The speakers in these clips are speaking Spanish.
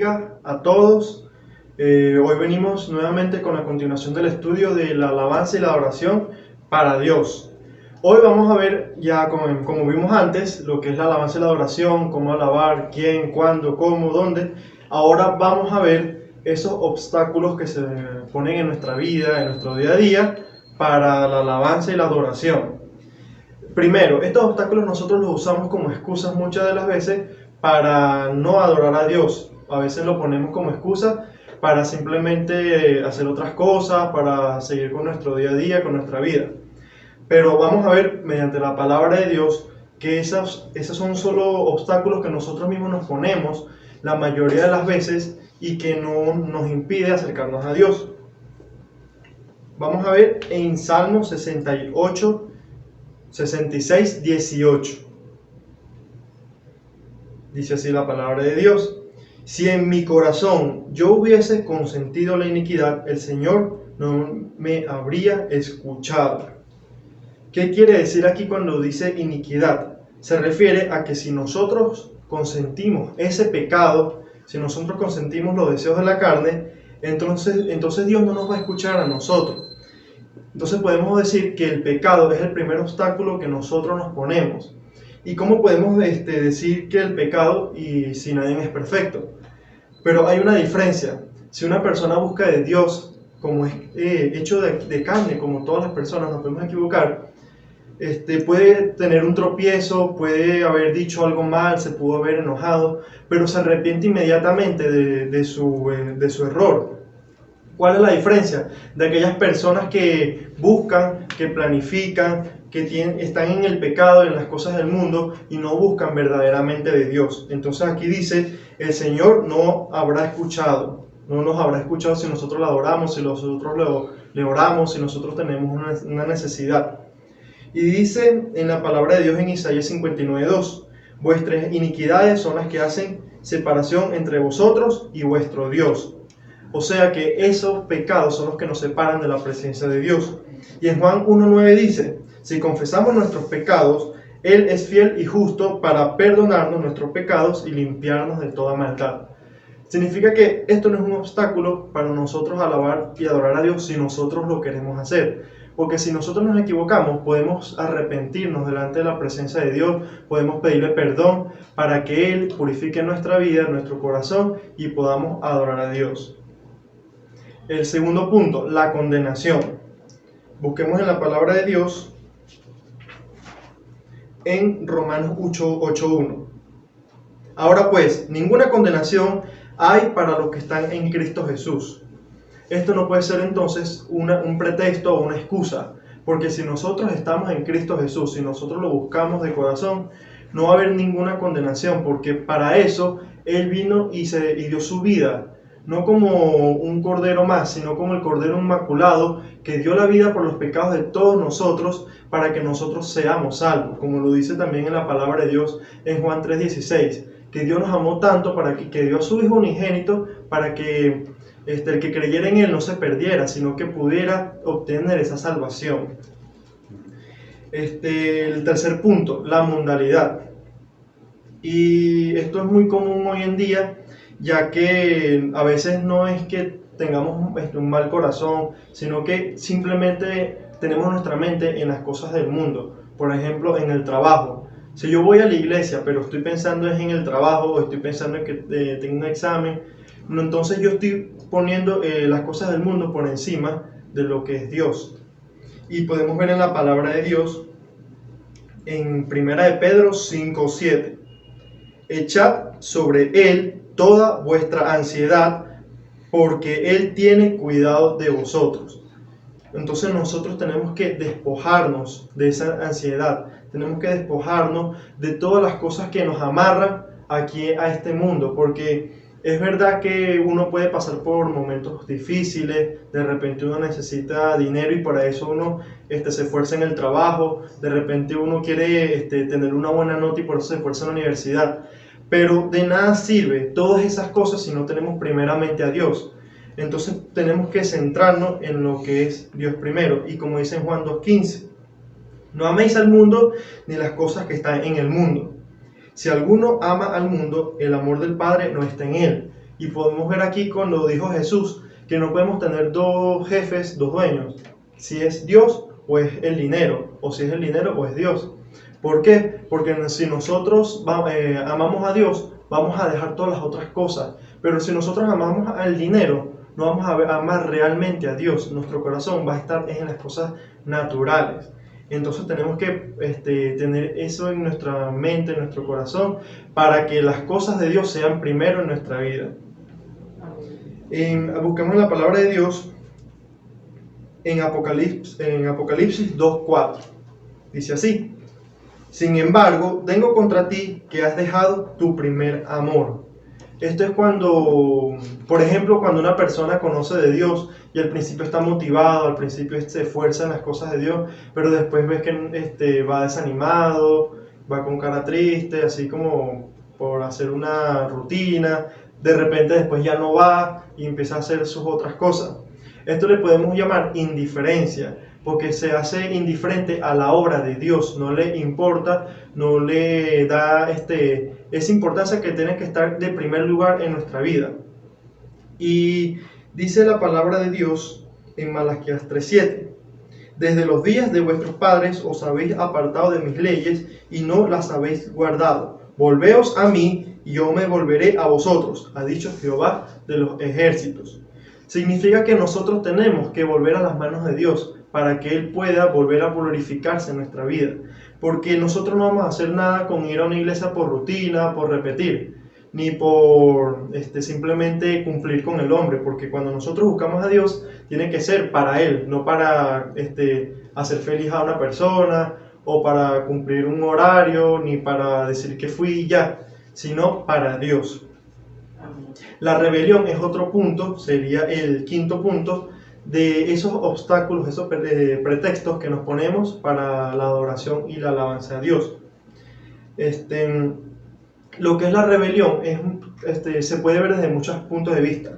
bendiga a todos. Hoy venimos nuevamente con la continuación del estudio de la alabanza y la adoración para Dios. Hoy vamos a ver, ya como vimos antes, lo que es la alabanza y la adoración, cómo alabar, quién, cuándo, cómo, dónde. Ahora vamos a ver esos obstáculos que se ponen en nuestra vida, en nuestro día a día, para la alabanza y la adoración. Primero, estos obstáculos nosotros los usamos como excusas muchas de las veces para no adorar a Dios. A veces lo ponemos como excusa para simplemente hacer otras cosas, para seguir con nuestro día a día, con nuestra vida. Pero vamos a ver mediante la palabra de Dios que esos son solo obstáculos que nosotros mismos nos ponemos la mayoría de las veces y que no nos impide acercarnos a Dios. Vamos a ver en Salmo 68, 66, 18. Dice así la palabra de Dios: si en mi corazón yo hubiese consentido la iniquidad, el Señor no me habría escuchado. ¿Qué quiere decir aquí cuando dice iniquidad? Se refiere a que si nosotros consentimos ese pecado, si nosotros consentimos los deseos de la carne, entonces Dios no nos va a escuchar a nosotros. Entonces podemos decir que el pecado es el primer obstáculo que nosotros nos ponemos. ¿Y cómo podemos decir que el pecado, y si nadie es perfecto? Pero hay una diferencia. Si una persona busca de Dios, como es hecho de carne, como todas las personas nos podemos equivocar, puede tener un tropiezo, puede haber dicho algo mal, se pudo haber enojado, pero se arrepiente inmediatamente de su error. ¿Cuál es la diferencia? De aquellas personas que buscan, que planifican, que están en el pecado, en las cosas del mundo y no buscan verdaderamente de Dios. Entonces aquí dice, el Señor no habrá escuchado, no nos habrá escuchado si nosotros le adoramos, si nosotros le oramos, si nosotros tenemos una necesidad. Y dice en la palabra de Dios en Isaías 59:2, vuestras iniquidades son las que hacen separación entre vosotros y vuestro Dios. O sea que esos pecados son los que nos separan de la presencia de Dios. Y en Juan 1:9 dice, si confesamos nuestros pecados, Él es fiel y justo para perdonarnos nuestros pecados y limpiarnos de toda maldad. Significa que esto no es un obstáculo para nosotros alabar y adorar a Dios si nosotros lo queremos hacer. Porque si nosotros nos equivocamos, podemos arrepentirnos delante de la presencia de Dios, podemos pedirle perdón para que Él purifique nuestra vida, nuestro corazón y podamos adorar a Dios. El segundo punto, la condenación. Busquemos en la palabra de Dios en Romanos 8:1. Ahora pues, ninguna condenación hay para los que están en Cristo Jesús. Esto no puede ser entonces un pretexto o una excusa, porque si nosotros estamos en Cristo Jesús, si nosotros lo buscamos de corazón, no va a haber ninguna condenación, porque para eso Él vino y dio su vida, no como un cordero más, sino como el cordero inmaculado que dio la vida por los pecados de todos nosotros para que nosotros seamos salvos, como lo dice también en la palabra de Dios en Juan 3:16, que Dios nos amó tanto para que dio a su Hijo unigénito para que el que creyera en Él no se perdiera, sino que pudiera obtener esa salvación. El tercer punto, la mundanalidad. Y esto es muy común hoy en día, ya que a veces no es que tengamos un mal corazón, sino que simplemente tenemos nuestra mente en las cosas del mundo. Por ejemplo, en el trabajo. Si yo voy a la iglesia, pero estoy pensando en el trabajo, o estoy pensando en que tengo un examen, entonces yo estoy poniendo las cosas del mundo por encima de lo que es Dios. Y podemos ver en la palabra de Dios en 1 de Pedro 5:7. Echad sobre Él toda vuestra ansiedad, porque Él tiene cuidado de vosotros. Entonces nosotros tenemos que despojarnos de esa ansiedad, tenemos que despojarnos de todas las cosas que nos amarran aquí a este mundo, porque es verdad que uno puede pasar por momentos difíciles, de repente uno necesita dinero y para eso uno se esfuerza en el trabajo, de repente uno quiere tener una buena nota y por eso se esfuerza en la universidad, pero de nada sirve todas esas cosas si no tenemos primeramente a Dios. Entonces tenemos que centrarnos en lo que es Dios primero, y como dice en Juan 2:15, no améis al mundo ni las cosas que están en el mundo. Si alguno ama al mundo, el amor del Padre no está en él. Y podemos ver aquí cuando dijo Jesús que no podemos tener dos jefes, dos dueños, si es Dios o es el dinero, o si es el dinero o es Dios. ¿Por qué? Porque si nosotros amamos a Dios, vamos a dejar todas las otras cosas. Pero si nosotros amamos al dinero, no vamos a amar realmente a Dios. Nuestro corazón va a estar en las cosas naturales. Entonces tenemos que tener eso en nuestra mente, en nuestro corazón, para que las cosas de Dios sean primero en nuestra vida. Busquemos la palabra de Dios en Apocalipsis 2:4. Dice así: sin embargo, tengo contra ti que has dejado tu primer amor. Esto es cuando, por ejemplo, cuando una persona conoce de Dios y al principio está motivado, al principio se esfuerza en las cosas de Dios, pero después ves que va desanimado, va con cara triste, así como por hacer una rutina, de repente después ya no va y empieza a hacer sus otras cosas. Esto le podemos llamar indiferencia, porque se hace indiferente a la obra de Dios, no le importa, no le da esa importancia que tiene que estar de primer lugar en nuestra vida. Y dice la palabra de Dios en Malaquías 3:7: desde los días de vuestros padres os habéis apartado de mis leyes y no las habéis guardado. Volveos a mí y yo me volveré a vosotros, ha dicho Jehová de los ejércitos. Significa que nosotros tenemos que volver a las manos de Dios para que Él pueda volver a glorificarse en nuestra vida. Porque nosotros no vamos a hacer nada con ir a una iglesia por rutina, por repetir, ni por simplemente cumplir con el hombre. Porque cuando nosotros buscamos a Dios, tiene que ser para Él, no para hacer feliz a una persona o para cumplir un horario, ni para decir que fui y ya, sino para Dios. La rebelión es otro punto, sería el quinto punto, de esos obstáculos, esos pretextos que nos ponemos para la adoración y la alabanza a Dios. Lo que es la rebelión se puede ver desde muchos puntos de vista.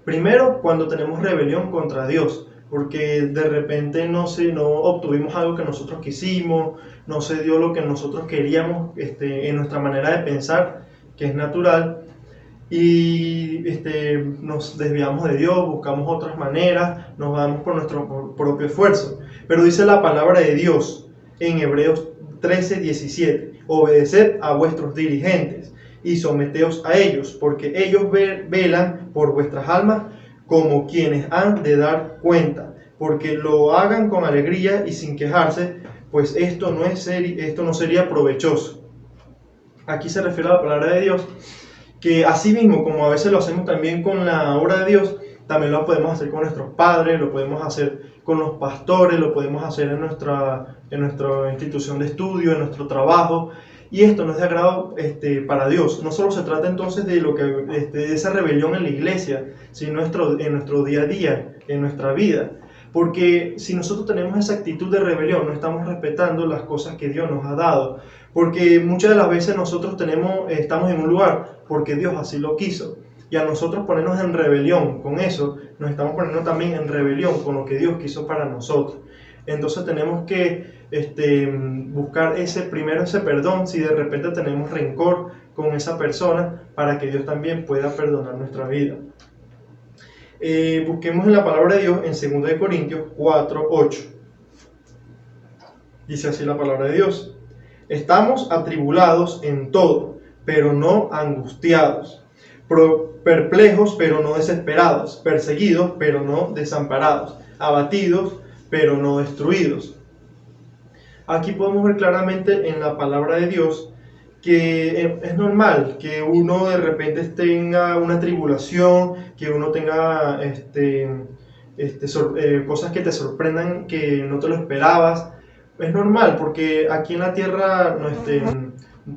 Primero, cuando tenemos rebelión contra Dios, porque de repente no obtuvimos algo que nosotros quisimos, no se dio lo que nosotros queríamos en nuestra manera de pensar, que es natural, y nos desviamos de Dios, buscamos otras maneras, nos damos por nuestro propio esfuerzo. Pero dice la palabra de Dios en Hebreos 13:17: obedeced a vuestros dirigentes y someteos a ellos, porque ellos velan por vuestras almas como quienes han de dar cuenta, porque lo hagan con alegría y sin quejarse, pues esto no sería provechoso. Aquí se refiere a la palabra de Dios, que así mismo como a veces lo hacemos también con la obra de Dios, también lo podemos hacer con nuestros padres, lo podemos hacer con los pastores, lo podemos hacer en nuestra institución de estudio, en nuestro trabajo, y esto no es de agrado para Dios. No solo se trata entonces de esa rebelión en la iglesia, sino en nuestro día a día, en nuestra vida. Porque si nosotros tenemos esa actitud de rebelión, no estamos respetando las cosas que Dios nos ha dado. Porque muchas de las veces nosotros estamos en un lugar porque Dios así lo quiso. Y a nosotros ponernos en rebelión con eso, nos estamos poniendo también en rebelión con lo que Dios quiso para nosotros. Entonces tenemos que buscar ese perdón si de repente tenemos rencor con esa persona, para que Dios también pueda perdonar nuestra vida. Busquemos en la palabra de Dios en 2 Corintios 4:8. Dice así la palabra de Dios: estamos atribulados en todo, pero no angustiados, perplejos, pero no desesperados, perseguidos, pero no desamparados, abatidos, pero no destruidos. Aquí podemos ver claramente en la palabra de Dios que es normal que uno de repente tenga una tribulación, que uno tenga cosas que te sorprendan, que no te lo esperabas. Es normal, porque aquí en la tierra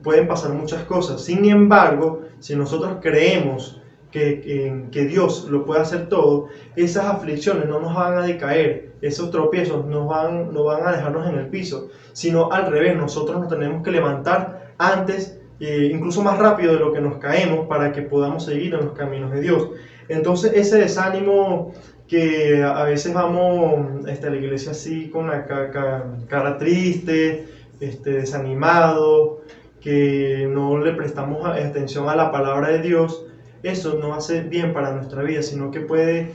pueden pasar muchas cosas. Sin embargo, si nosotros creemos que Dios lo puede hacer todo, esas aflicciones no nos van a decaer, esos tropiezos no van a dejarnos en el piso, sino al revés, nosotros nos tenemos que levantar antes, incluso más rápido de lo que nos caemos, para que podamos seguir en los caminos de Dios. Entonces ese desánimo que a veces vamos a la iglesia así con la cara triste, desanimado, que no le prestamos atención a la palabra de Dios, eso no hace bien para nuestra vida, sino que puede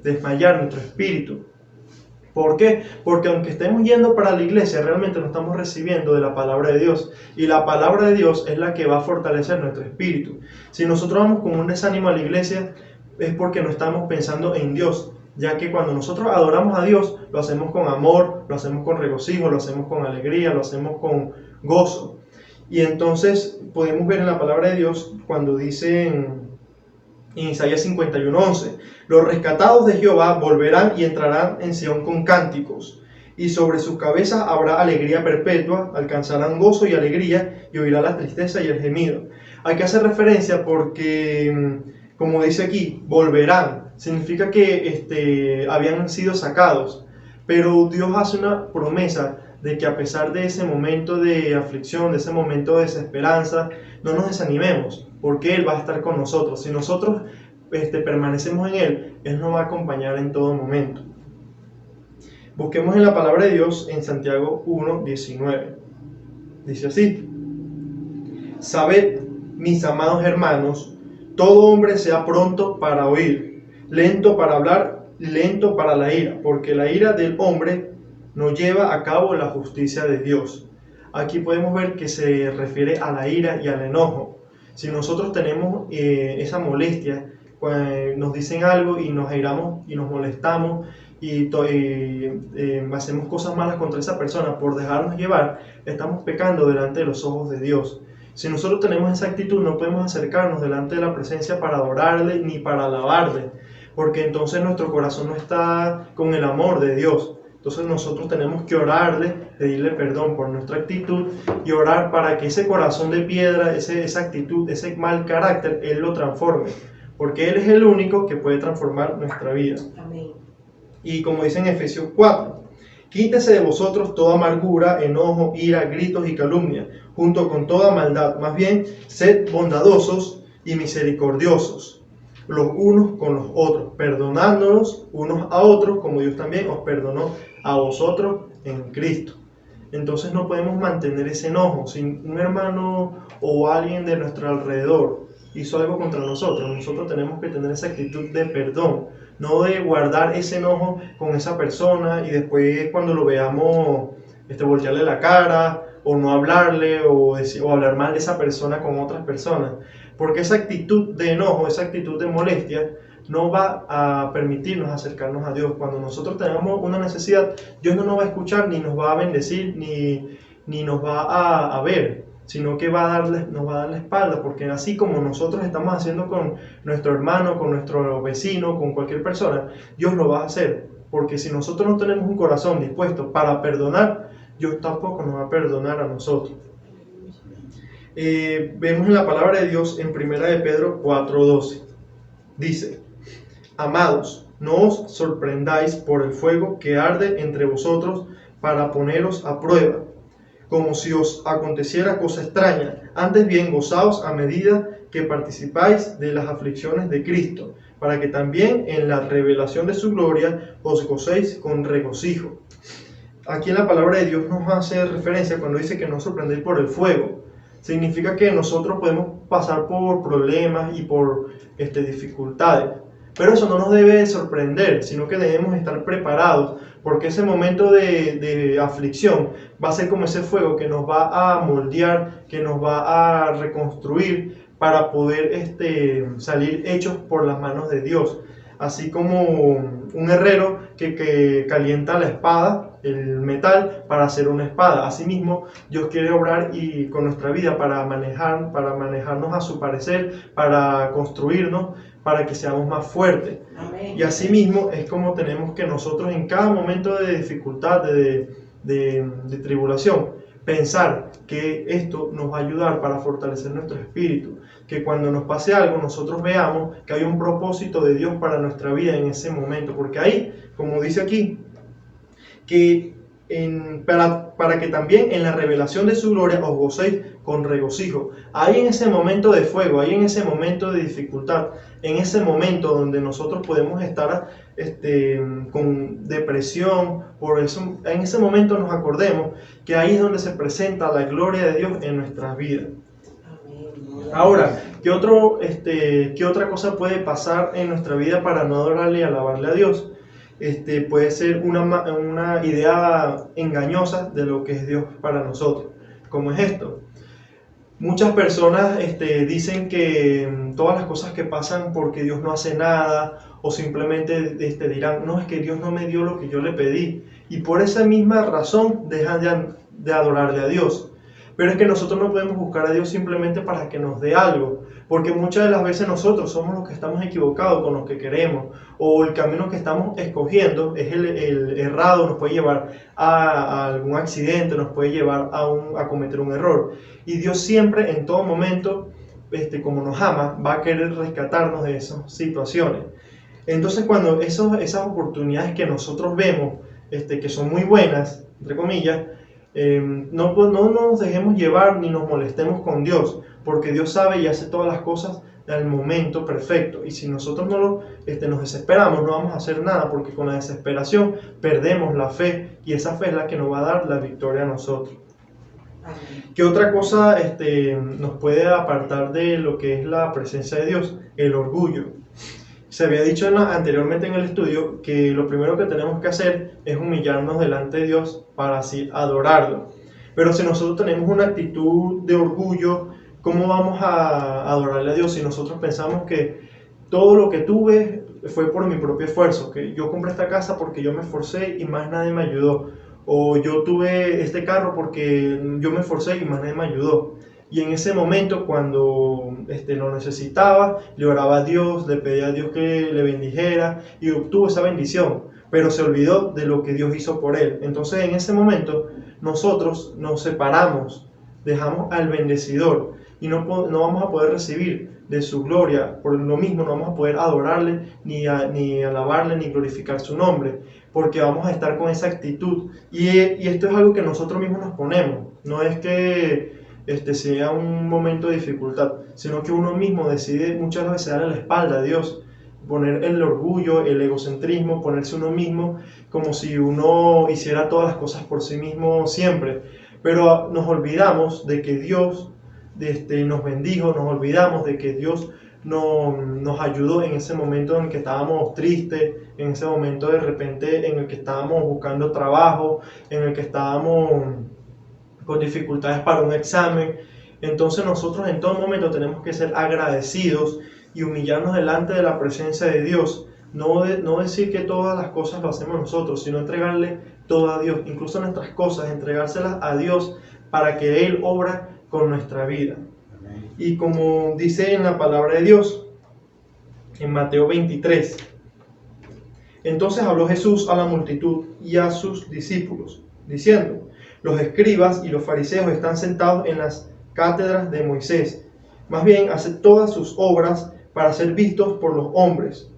desmayar nuestro espíritu. ¿Por qué? Porque aunque estemos yendo para la iglesia, realmente no estamos recibiendo de la palabra de Dios. Y la palabra de Dios es la que va a fortalecer nuestro espíritu. Si nosotros vamos con un desánimo a la iglesia, es porque no estamos pensando en Dios. Ya que cuando nosotros adoramos a Dios, lo hacemos con amor, lo hacemos con regocijo, lo hacemos con alegría, lo hacemos con gozo. Y entonces podemos ver en la palabra de Dios cuando dice en Isaías 51:11, los rescatados de Jehová volverán y entrarán en Sión con cánticos, y sobre sus cabezas habrá alegría perpetua, alcanzarán gozo y alegría, y oirá la tristeza y el gemido. Hay que hacer referencia porque, como dice aquí, volverán, significa que habían sido sacados, pero Dios hace una promesa de que a pesar de ese momento de aflicción, de ese momento de desesperanza, no nos desanimemos, porque Él va a estar con nosotros. Si nosotros permanecemos en Él nos va a acompañar en todo momento. Busquemos en la palabra de Dios en Santiago 1:19. Dice así: Sabed, mis amados hermanos, todo hombre sea pronto para oír, lento para hablar, lento para la ira, porque la ira del hombre no lleva a cabo la justicia de Dios. Aquí podemos ver que se refiere a la ira y al enojo. Si nosotros tenemos esa molestia, nos dicen algo y nos airamos y nos molestamos y hacemos cosas malas contra esa persona por dejarnos llevar, estamos pecando delante de los ojos de Dios. Si nosotros tenemos esa actitud, no podemos acercarnos delante de la presencia para adorarle ni para alabarle, porque entonces nuestro corazón no está con el amor de Dios. Entonces nosotros tenemos que orarle, pedirle perdón por nuestra actitud y orar para que ese corazón de piedra, esa actitud, ese mal carácter, Él lo transforme. Porque Él es el único que puede transformar nuestra vida. Amén. Y como dice en Efesios 4, quítese de vosotros toda amargura, enojo, ira, gritos y calumnia, junto con toda maldad. Más bien, sed bondadosos y misericordiosos, los unos con los otros, perdonándonos unos a otros, como Dios también os perdonó a vosotros en Cristo. Entonces no podemos mantener ese enojo. Si un hermano o alguien de nuestro alrededor hizo algo contra nosotros tenemos que tener esa actitud de perdón, no de guardar ese enojo con esa persona y después cuando lo veamos voltearle la cara o no hablarle o hablar mal de esa persona con otras personas, porque esa actitud de enojo, esa actitud de molestia no va a permitirnos acercarnos a Dios. Cuando nosotros tenemos una necesidad, Dios no nos va a escuchar, ni nos va a bendecir, ni nos va a ver, sino que nos va a dar la espalda, porque así como nosotros estamos haciendo con nuestro hermano, con nuestro vecino, con cualquier persona, Dios lo va a hacer, porque si nosotros no tenemos un corazón dispuesto para perdonar, Dios tampoco nos va a perdonar a nosotros. Vemos en la palabra de Dios en 1 de Pedro 4:12, dice: Amados, no os sorprendáis por el fuego que arde entre vosotros para poneros a prueba, como si os aconteciera cosa extraña. Antes bien, gozaos a medida que participáis de las aflicciones de Cristo, para que también en la revelación de su gloria os gocéis con regocijo. Aquí en la palabra de Dios nos hace referencia cuando dice que no os sorprendéis por el fuego. Significa que nosotros podemos pasar por problemas y por dificultades, pero eso no nos debe sorprender, sino que debemos estar preparados, porque ese momento de aflicción va a ser como ese fuego que nos va a moldear, que nos va a reconstruir para poder salir hechos por las manos de Dios. Así como un herrero que calienta la espada, el metal, para hacer una espada. Asimismo, Dios quiere obrar y con nuestra vida para manejarnos a su parecer, para construirnos, para que seamos más fuertes. Amén. Y asimismo es como tenemos que nosotros en cada momento de dificultad, de tribulación, pensar que esto nos va a ayudar para fortalecer nuestro espíritu, que cuando nos pase algo nosotros veamos que hay un propósito de Dios para nuestra vida en ese momento, porque ahí, como dice aquí, que para que también en la revelación de su gloria os gocéis con regocijo. Ahí en ese momento de fuego, ahí en ese momento de dificultad, en ese momento donde nosotros podemos estar con depresión, por eso en ese momento nos acordemos que ahí es donde se presenta la gloria de Dios en nuestras vidas. Amén. Ahora, ¿qué otra cosa puede pasar en nuestra vida para no adorarle y alabarle a Dios? Puede ser una idea engañosa de lo que es Dios para nosotros. ¿Cómo es esto? Muchas personas dicen que todas las cosas que pasan porque Dios no hace nada, o simplemente dirán, no, es que Dios no me dio lo que yo le pedí, y por esa misma razón dejan de adorarle a Dios. Pero es que nosotros no podemos buscar a Dios simplemente para que nos dé algo, porque muchas de las veces nosotros somos los que estamos equivocados con lo que queremos, o el camino que estamos escogiendo es el errado, nos puede llevar a algún accidente, nos puede llevar a cometer un error. Y Dios siempre, en todo momento, como nos ama, va a querer rescatarnos de esas situaciones. Entonces, cuando esas oportunidades que nosotros vemos, que son muy buenas, entre comillas, no nos dejemos llevar ni nos molestemos con Dios, porque Dios sabe y hace todas las cosas al momento perfecto. Y si nosotros nos desesperamos, no vamos a hacer nada, porque con la desesperación perdemos la fe, y esa fe es la que nos va a dar la victoria a nosotros. ¿Qué otra cosa nos puede apartar de lo que es la presencia de Dios? El orgullo. Se había dicho anteriormente en el estudio que lo primero que tenemos que hacer es humillarnos delante de Dios para así adorarlo. Pero si nosotros tenemos una actitud de orgullo, ¿cómo vamos a adorarle a Dios si nosotros pensamos que todo lo que tuve fue por mi propio esfuerzo? Que yo compré esta casa porque yo me esforcé y más nadie me ayudó. O yo tuve este carro porque yo me esforcé y más nadie me ayudó. Y en ese momento, cuando lo necesitaba, le oraba a Dios, le pedía a Dios que le bendijera y obtuvo esa bendición, pero se olvidó de lo que Dios hizo por él. Entonces, en ese momento, nosotros nos separamos, dejamos al bendecidor y no vamos a poder recibir de su gloria. Por lo mismo, no vamos a poder adorarle, ni alabarle, ni glorificar su nombre, porque vamos a estar con esa actitud. Y esto es algo que nosotros mismos nos ponemos. No es que sea un momento de dificultad, sino que uno mismo decide muchas veces darle la espalda a Dios, poner el orgullo, el egocentrismo, ponerse uno mismo como si uno hiciera todas las cosas por sí mismo siempre. Pero nos olvidamos de que Dios nos bendijo, nos olvidamos de que Dios nos ayudó en ese momento en el que estábamos tristes, en ese momento de repente en el que estábamos buscando trabajo, en el que estábamos con dificultades para un examen. Entonces nosotros en todo momento tenemos que ser agradecidos y humillarnos delante de la presencia de Dios. No decir que todas las cosas lo hacemos nosotros, sino entregarle todo a Dios, incluso nuestras cosas, entregárselas a Dios para que Él obra con nuestra vida. Y como dice en la palabra de Dios, en Mateo 23, entonces habló Jesús a la multitud y a sus discípulos, diciendo: los escribas y los fariseos están sentados en las cátedras de Moisés. Más bien hacen todas sus obras para ser vistos por los hombres.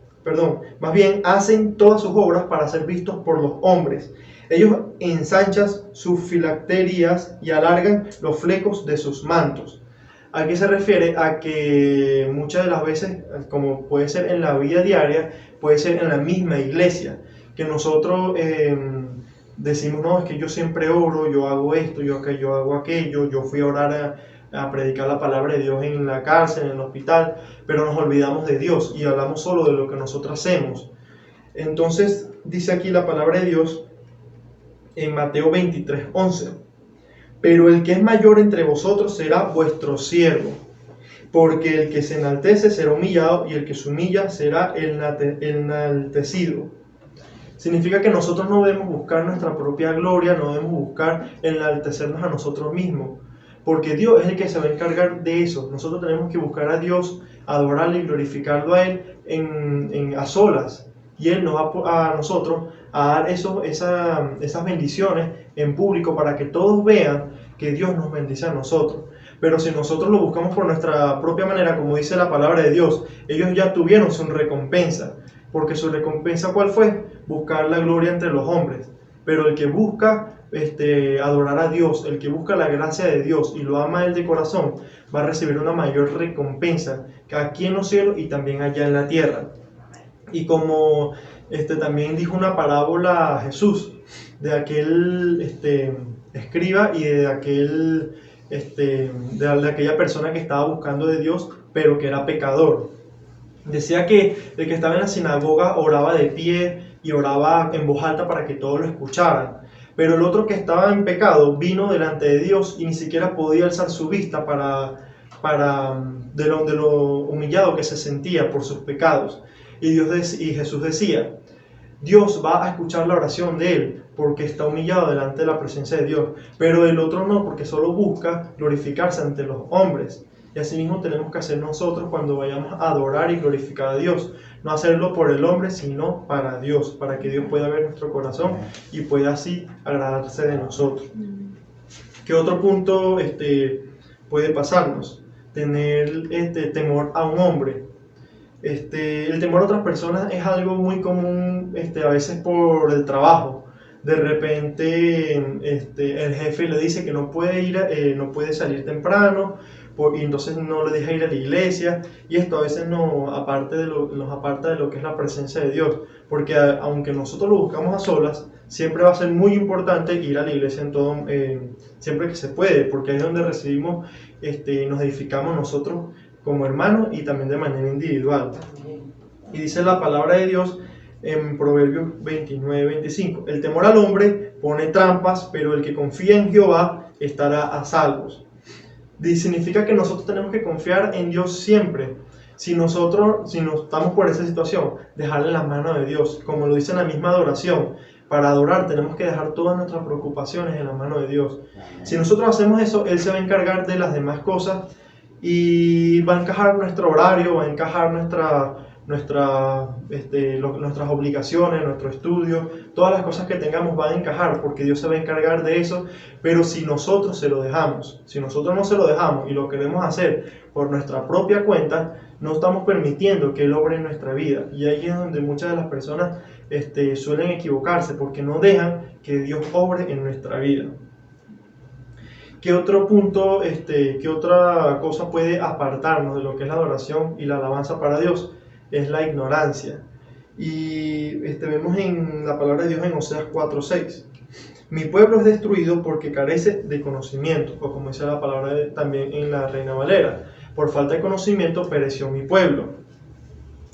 Más bien hacen todas sus obras para ser vistos por los hombres. Ellos ensanchan sus filacterías y alargan los flecos de sus mantos. ¿A qué se refiere? A que muchas de las veces, como puede ser en la vida diaria, puede ser en la misma iglesia, que nosotros decimos, no, es que yo siempre oro, yo hago esto, yo hago aquello, yo fui a orar a predicar la palabra de Dios en la cárcel, en el hospital, pero nos olvidamos de Dios y hablamos solo de lo que nosotros hacemos. Entonces dice aquí la palabra de Dios en Mateo 23:11: pero el que es mayor entre vosotros será vuestro siervo, porque el que se enaltece será humillado, y el que se humilla será enaltecido. Significa que nosotros no debemos buscar nuestra propia gloria, no debemos buscar enaltecernos a nosotros mismos, porque Dios es el que se va a encargar de eso. Nosotros tenemos que buscar a Dios, adorarle y glorificarlo a Él a solas, y Él nos va a nosotros a dar esas bendiciones en público para que todos vean que Dios nos bendice a nosotros. Pero si nosotros lo buscamos por nuestra propia manera, como dice la palabra de Dios, ellos ya tuvieron su recompensa. Porque su recompensa, ¿cuál fue? Buscar la gloria entre los hombres. Pero el que busca adorar a Dios, el que busca la gracia de Dios y lo ama a Él de corazón, va a recibir una mayor recompensa que aquí en los cielos y también allá en la tierra. Y como también dijo una parábola a Jesús de aquel escriba y de aquel de aquella persona que estaba buscando de Dios, pero que era pecador. Decía que el que estaba en la sinagoga oraba de pie y oraba en voz alta para que todos lo escucharan. Pero el otro que estaba en pecado vino delante de Dios y ni siquiera podía alzar su vista de lo humillado que se sentía por sus pecados. Y Jesús decía, Dios va a escuchar la oración de él porque está humillado delante de la presencia de Dios, pero el otro no, porque solo busca glorificarse ante los hombres. Y así mismo tenemos que hacer nosotros cuando vayamos a adorar y glorificar a Dios. No hacerlo por el hombre, sino para Dios, para que Dios pueda ver nuestro corazón y pueda así agradarse de nosotros. ¿Qué otro punto puede pasarnos? Tener temor a un hombre. El temor a otras personas es algo muy común a veces por el trabajo. De repente el jefe le dice que no puede salir temprano y entonces no le deja ir a la iglesia, y esto a veces nos aparta de lo que es la presencia de Dios, porque aunque nosotros lo buscamos a solas, siempre va a ser muy importante ir a la iglesia siempre que se puede, porque ahí es donde recibimos, nos edificamos nosotros como hermanos y también de manera individual. Y dice la palabra de Dios en Proverbios 29-25, el temor al hombre pone trampas, pero el que confía en Jehová estará a salvos. Significa que nosotros tenemos que confiar en Dios siempre. Si no estamos por esa situación, dejarle las manos de Dios, como lo dice en la misma adoración. Para adorar tenemos que dejar todas nuestras preocupaciones en la mano de Dios. Si nosotros hacemos eso, Él se va a encargar de las demás cosas y va a encajar nuestro horario, va a encajar nuestras obligaciones, nuestro estudio, todas las cosas que tengamos van a encajar porque Dios se va a encargar de eso. Pero si nosotros se lo dejamos, si nosotros no se lo dejamos y lo queremos hacer por nuestra propia cuenta, no estamos permitiendo que Él obre en nuestra vida. Y ahí es donde muchas de las personas suelen equivocarse, porque no dejan que Dios obre en nuestra vida. ¿Qué otro punto, qué otra cosa puede apartarnos de lo que es la adoración y la alabanza para Dios? Es la ignorancia. Y vemos en la palabra de Dios en Oseas 4:6. Mi pueblo es destruido porque carece de conocimiento, o como dice la palabra también en la Reina Valera, por falta de conocimiento pereció mi pueblo.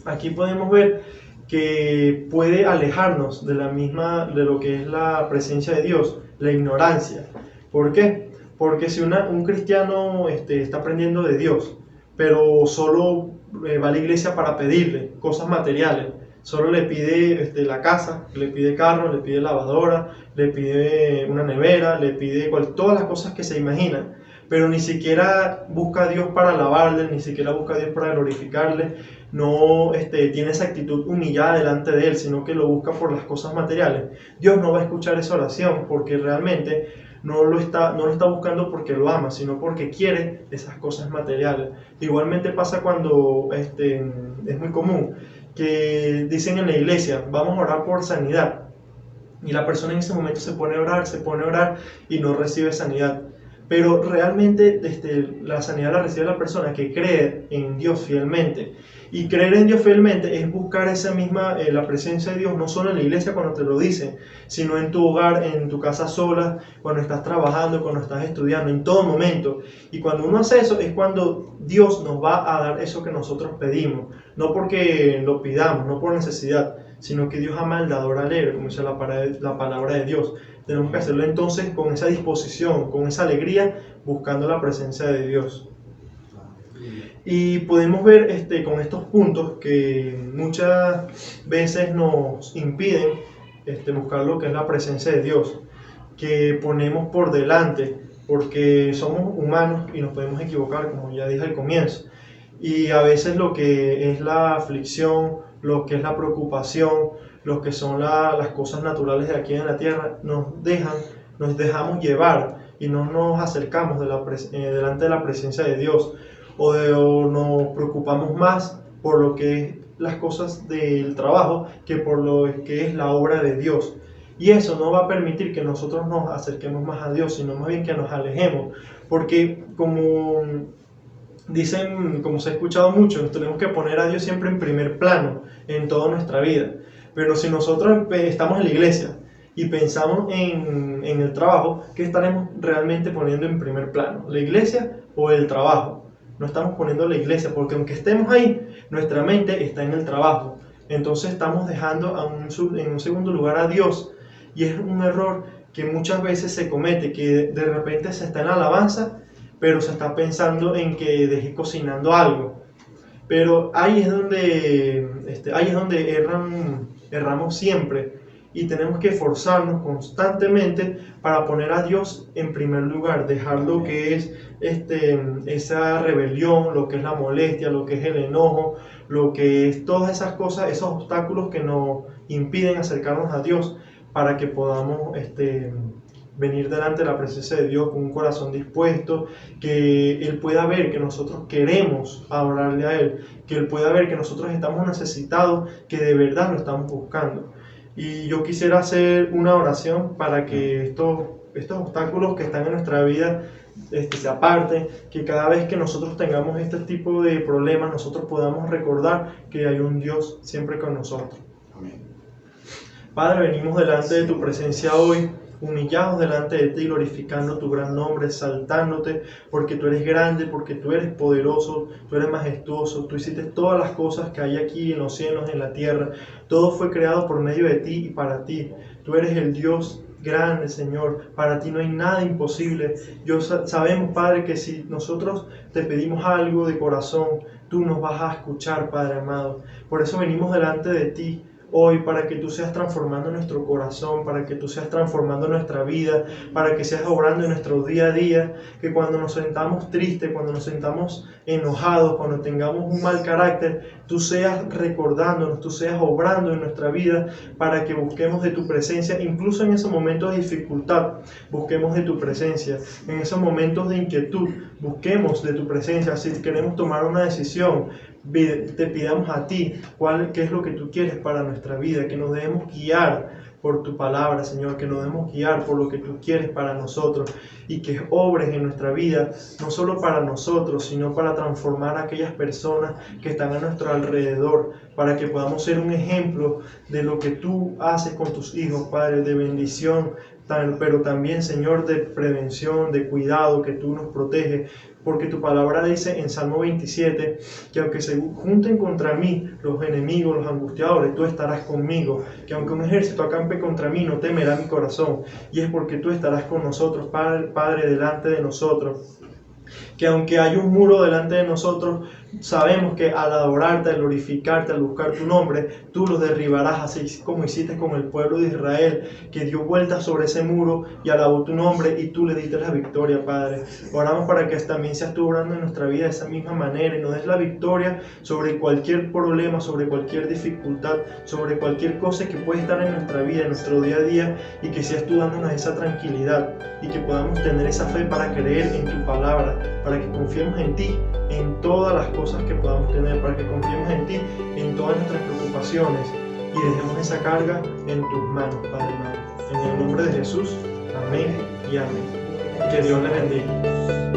Aquí podemos ver que puede alejarnos de lo que es la presencia de Dios, la ignorancia. ¿Por qué? Porque si un cristiano está aprendiendo de Dios, pero solo va a la iglesia para pedirle cosas materiales, solo le pide la casa, le pide carro, le pide lavadora, le pide una nevera, le pide todas las cosas que se imaginan, pero ni siquiera busca a Dios para alabarle, ni siquiera busca a Dios para glorificarle, no tiene esa actitud humillada delante de Él, sino que lo busca por las cosas materiales. Dios no va a escuchar esa oración porque realmente no lo está buscando porque lo ama, sino porque quiere esas cosas materiales. Igualmente pasa cuando es muy común que dicen en la iglesia, vamos a orar por sanidad, y la persona en ese momento se pone a orar y no recibe sanidad. Pero realmente la sanidad la recibe la persona que cree en Dios fielmente. Y creer en Dios fielmente es buscar la presencia de Dios, no solo en la iglesia cuando te lo dicen, sino en tu hogar, en tu casa sola, cuando estás trabajando, cuando estás estudiando, en todo momento. Y cuando uno hace eso es cuando Dios nos va a dar eso que nosotros pedimos. No porque lo pidamos, no por necesidad, sino que Dios ama al dador alegre, como dice la palabra de Dios. Tenemos que hacerlo entonces con esa disposición, con esa alegría, buscando la presencia de Dios. Y podemos ver con estos puntos que muchas veces nos impiden buscar lo que es la presencia de Dios, que ponemos por delante, porque somos humanos y nos podemos equivocar, como ya dije al comienzo. Y a veces lo que es la aflicción, lo que es la preocupación, lo que son las cosas naturales de aquí en la tierra, nos dejamos llevar y no nos acercamos delante de la presencia de Dios, o nos preocupamos más por lo que es las cosas del trabajo que por lo que es la obra de Dios. Y eso no va a permitir que nosotros nos acerquemos más a Dios, sino más bien que nos alejemos, porque como dicen, como se ha escuchado mucho, tenemos que poner a Dios siempre en primer plano en toda nuestra vida. Pero si nosotros estamos en la iglesia y pensamos en el trabajo, ¿qué estaremos realmente poniendo en primer plano? ¿La iglesia o el trabajo? No estamos poniendo la iglesia, porque aunque estemos ahí, nuestra mente está en el trabajo. Entonces estamos dejando en un segundo lugar a Dios. Y es un error que muchas veces se comete, que de repente se está en la alabanza, pero se está pensando en que deje cocinando algo. Pero ahí es donde erramos siempre, y tenemos que esforzarnos constantemente para poner a Dios en primer lugar, dejar lo que es esa rebelión, lo que es la molestia, lo que es el enojo, lo que es todas esas cosas, esos obstáculos que nos impiden acercarnos a Dios, para que podamos venir delante de la presencia de Dios con un corazón dispuesto, que Él pueda ver que nosotros queremos adorarle a Él, que Él pueda ver que nosotros estamos necesitados, que de verdad lo estamos buscando. Y yo quisiera hacer una oración para que estos obstáculos que están en nuestra vida se aparten, que cada vez que nosotros tengamos este tipo de problemas, nosotros podamos recordar que hay un Dios siempre con nosotros. Amén. Padre, venimos delante de tu presencia hoy, humillados delante de ti, glorificando tu gran nombre, exaltándote, porque tú eres grande, porque tú eres poderoso, tú eres majestuoso, tú hiciste todas las cosas que hay aquí en los cielos, en la tierra, todo fue creado por medio de ti y para ti. Tú eres el Dios grande, Señor, para ti no hay nada imposible. Sabemos, Padre, que si nosotros te pedimos algo de corazón, tú nos vas a escuchar, Padre amado. Por eso venimos delante de ti hoy, para que tú seas transformando nuestro corazón, para que tú seas transformando nuestra vida, para que seas obrando en nuestro día a día, que cuando nos sentamos tristes, cuando nos sentamos enojados, cuando tengamos un mal carácter, tú seas recordándonos, tú seas obrando en nuestra vida, para que busquemos de tu presencia, incluso en esos momentos de dificultad, busquemos de tu presencia, en esos momentos de inquietud, busquemos de tu presencia. Si queremos tomar una decisión, te pidamos a ti qué es lo que tú quieres para nuestra vida, que nos debemos guiar por tu palabra, Señor, que nos debemos guiar por lo que tú quieres para nosotros, y que obres en nuestra vida, no solo para nosotros, sino para transformar a aquellas personas que están a nuestro alrededor, para que podamos ser un ejemplo de lo que tú haces con tus hijos, Padre, de bendición, pero también, Señor, de prevención, de cuidado, que tú nos proteges, porque tu palabra dice en Salmo 27 que aunque se junten contra mí los enemigos, los angustiadores, tú estarás conmigo, que aunque un ejército acampe contra mí, no temerá mi corazón, y es porque tú estarás con nosotros, Padre, delante de nosotros. Que aunque hay un muro delante de nosotros, sabemos que al adorarte, al glorificarte, al buscar tu nombre, tú lo derribarás, así como hiciste con el pueblo de Israel, que dio vueltas sobre ese muro y alabó tu nombre, y tú le diste la victoria, Padre. Oramos para que también seas tú obrando en nuestra vida de esa misma manera, y nos des la victoria sobre cualquier problema, sobre cualquier dificultad, sobre cualquier cosa que pueda estar en nuestra vida, en nuestro día a día, y que seas tú dándonos esa tranquilidad, y que podamos tener esa fe para creer en tu palabra, para que confiemos en ti en todas las cosas que podamos tener, para que confiemos en ti en todas nuestras preocupaciones, y dejemos esa carga en tus manos, Padre amado. En el nombre de Jesús, amén y amén. Que Dios les bendiga.